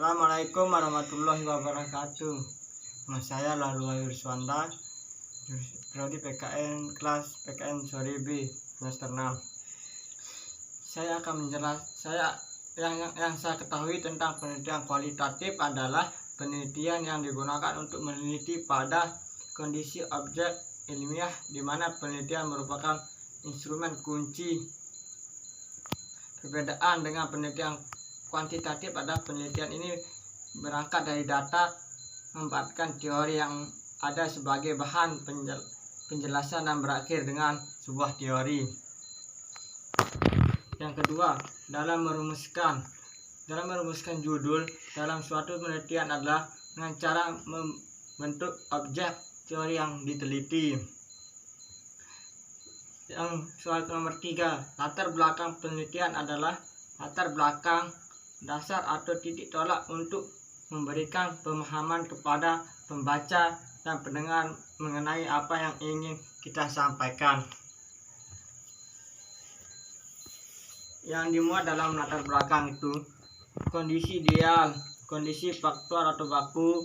Assalamualaikum warahmatullahi wabarakatuh. Nama saya Lalu Ayu Riswanda, prodi PKN kelas PKN sore B semester 6. Saya akan yang saya ketahui tentang penelitian kualitatif adalah penelitian yang digunakan untuk meneliti pada kondisi objek ilmiah, di mana penelitian merupakan instrumen kunci. Perbedaan dengan penelitian kuantitatif adalah penelitian ini berangkat dari data, memanfaatkan teori yang ada sebagai bahan penjelasan dan berakhir dengan sebuah teori. Yang kedua, dalam merumuskan judul dalam suatu penelitian adalah dengan cara membentuk objek teori yang diteliti. Yang soal nomor 3, latar belakang penelitian adalah latar belakang dasar atau titik tolak untuk memberikan pemahaman kepada pembaca dan pendengar mengenai apa yang ingin kita sampaikan. Yang dimuat dalam latar belakang itu kondisi ideal, kondisi faktual atau baku,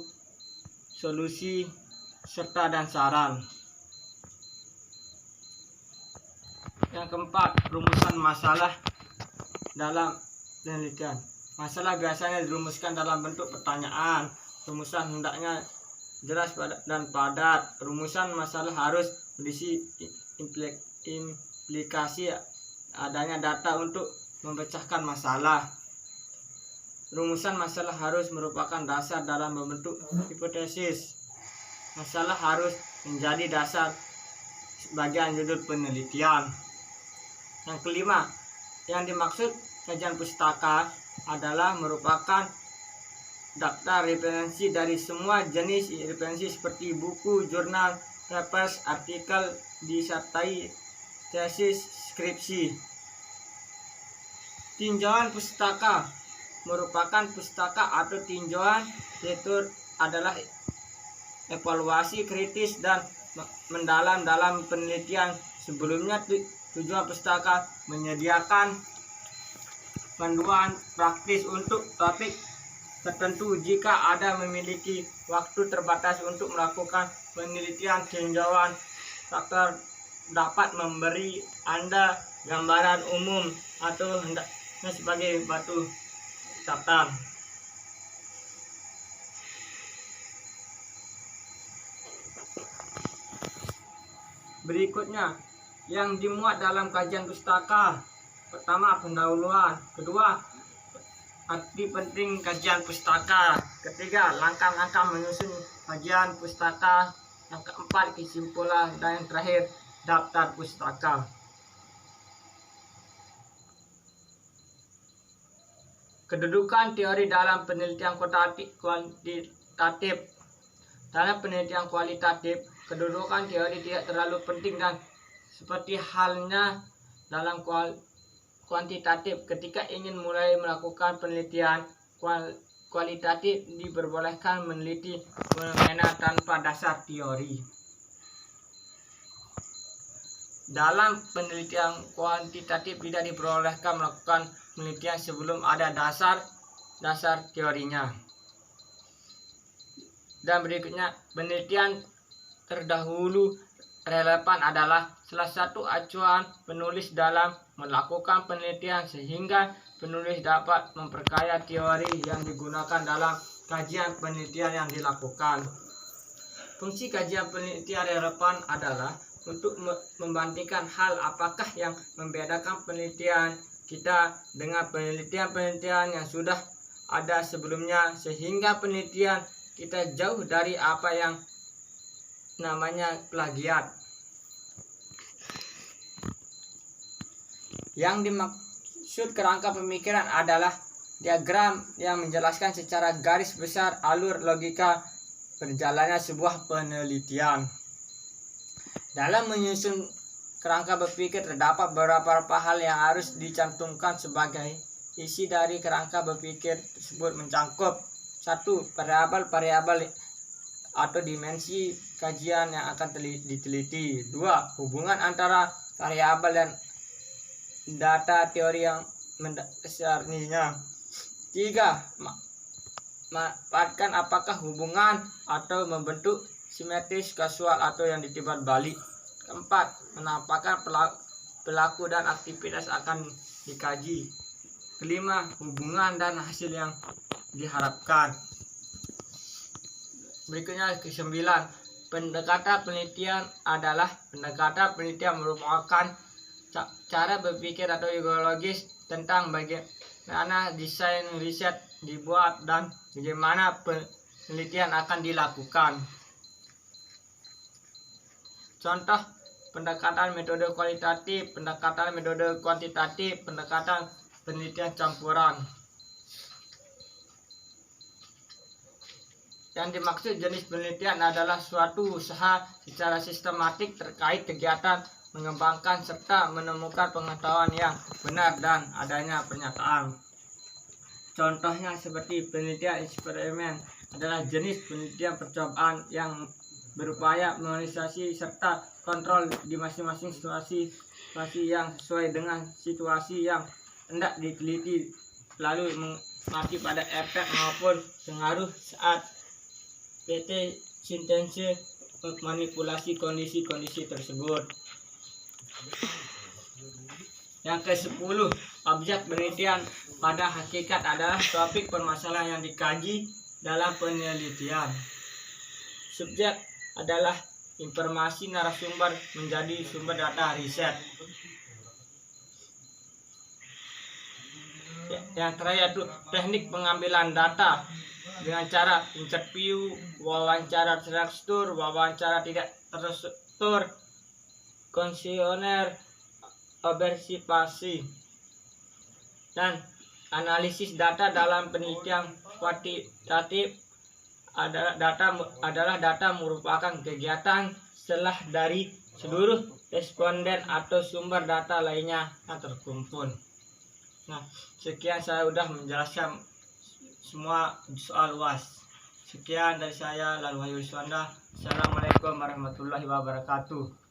solusi, serta dan saran. Yang keempat, rumusan masalah dalam penelitian. Masalah biasanya dirumuskan dalam bentuk pertanyaan. Rumusan hendaknya jelas dan padat. Rumusan masalah harus berisi implikasi adanya data untuk memecahkan masalah. Rumusan masalah harus merupakan dasar dalam membentuk hipotesis. Masalah harus menjadi dasar sebagian judul penelitian. Yang kelima, yang dimaksud kajian pustaka adalah merupakan daftar referensi dari semua jenis referensi seperti buku, jurnal, papers, artikel, disertai, tesis, skripsi. Tinjauan pustaka merupakan pustaka atau tinjauan, yaitu adalah evaluasi kritis dan mendalam dalam penelitian. Sebelumnya tujuan pustaka menyediakan panduan praktis untuk topik tertentu. Jika ada memiliki waktu terbatas untuk melakukan penelitian, tinjauan faktor dapat memberi Anda gambaran umum atau hendaknya sebagai batu catatan. Berikutnya yang dimuat dalam kajian pustaka. Pertama, pendahuluan. Kedua, arti penting kajian pustaka. Ketiga, langkah-langkah menyusun kajian pustaka. Yang keempat, kesimpulan. Dan yang terakhir, daftar pustaka. Kedudukan teori dalam penelitian kuantitatif. Dalam penelitian kualitatif, kedudukan teori tidak terlalu penting dan seperti halnya dalam kuantitatif, ketika ingin mulai melakukan penelitian kualitatif diperbolehkan meneliti fenomena tanpa dasar teori. Dalam penelitian kuantitatif tidak diperbolehkan melakukan penelitian sebelum ada dasar teorinya. Dan berikutnya, penelitian terdahulu relevan adalah salah satu acuan penulis dalam melakukan penelitian, sehingga penulis dapat memperkaya teori yang digunakan dalam kajian penelitian yang dilakukan. Fungsi kajian penelitian relevan adalah untuk membandingkan hal apakah yang membedakan penelitian kita dengan penelitian-penelitian yang sudah ada sebelumnya, sehingga penelitian kita jauh dari apa yang namanya plagiat. Yang dimaksud kerangka pemikiran adalah diagram yang menjelaskan secara garis besar alur logika berjalannya sebuah penelitian. Dalam menyusun kerangka berpikir, terdapat beberapa hal yang harus dicantumkan sebagai isi dari kerangka berpikir tersebut. Mencakup 1. Variabel-variabel atau dimensi kajian yang akan diteliti. 2. Hubungan antara variabel dan data teori yang mendasarinya. 3. memanfaatkan apakah hubungan atau membentuk simetris kasual atau yang ditimbal balik. Keempat, menampakkan pelaku dan aktivitas akan dikaji. Kelima, hubungan dan hasil yang diharapkan. Berikutnya kesembilan, pendekatan penelitian adalah pendekatan penelitian merupakan cara berpikir atau ideologis tentang bagaimana desain riset dibuat dan bagaimana penelitian akan dilakukan. Contoh pendekatan metode kualitatif, pendekatan metode kuantitatif, pendekatan penelitian campuran. Yang dimaksud jenis penelitian adalah suatu usaha secara sistematik terkait kegiatan mengembangkan serta menemukan pengetahuan yang benar dan adanya pernyataan. Contohnya seperti penelitian eksperimen adalah jenis penelitian percobaan yang berupaya menganalisasi serta kontrol di masing-masing situasi yang sesuai dengan situasi yang hendak diteliti, lalu mengamati pada efek maupun pengaruh saat PT sintese manipulasi kondisi-kondisi tersebut. Yang ke-10, objek penelitian pada hakikat adalah topik permasalahan yang dikaji dalam penelitian. Subjek adalah informasi narasumber menjadi sumber data riset. Yang terakhir itu teknik pengambilan data dengan cara interview, wawancara terstruktur, wawancara tidak terstruktur, kuesioner, observasi, dan analisis data dalam penelitian kuantitatif. Adalah data merupakan kegiatan setelah dari seluruh responden atau sumber data lainnya yang terkumpul. Nah, sekian saya sudah menjelaskan semua soal UAS. Sekian dari saya, Lalu Hayu Wiswanda. Assalamualaikum warahmatullahi wabarakatuh.